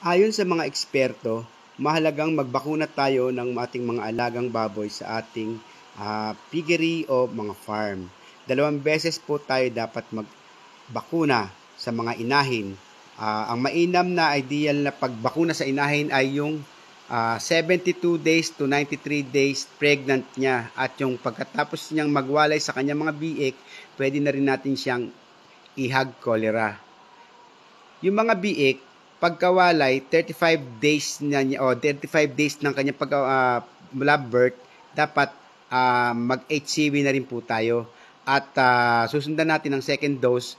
Ayon sa mga eksperto, mahalagang magbakuna tayo ng ating mga alagang baboy sa ating piggery o mga farm. 2 beses po tayo dapat magbakuna sa mga inahin. Ang mainam na ideal na pagbakuna sa inahin ay yung 72 days to 93 days pregnant niya, at yung pagkatapos niyang magwalay sa kanyang mga biik, pwede na rin natin siyang ihag cholera. Yung mga biik, pagkawalay, 35 days na niya, o 35 days ng kanyang mula birth, dapat mag-HCV na rin po tayo. At susundan natin ang second dose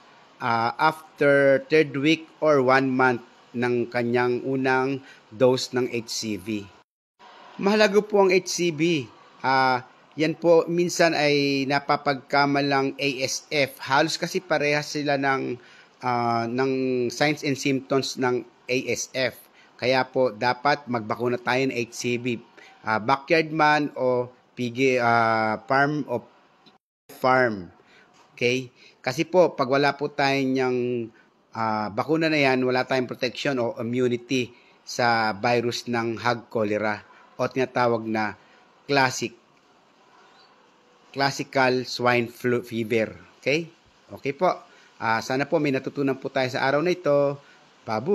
after 3rd week or 1 month ng kanyang unang dose ng HCV. Mahalaga po ang HCV. Yan po minsan ay napapagkamalang ASF. Halos kasi parehas sila ng signs and symptoms ng ASF. Kaya po dapat magbakuna tayo ng HCV. Backyard man o farm o farm. Okay? Kasi po pag wala po tayong bakuna na yan, wala tayong protection o immunity sa virus ng hog cholera o tinatawag na classical swine flu fever. Okay? Okay po. Sana po may natutunan po tayo sa araw na ito. Babu!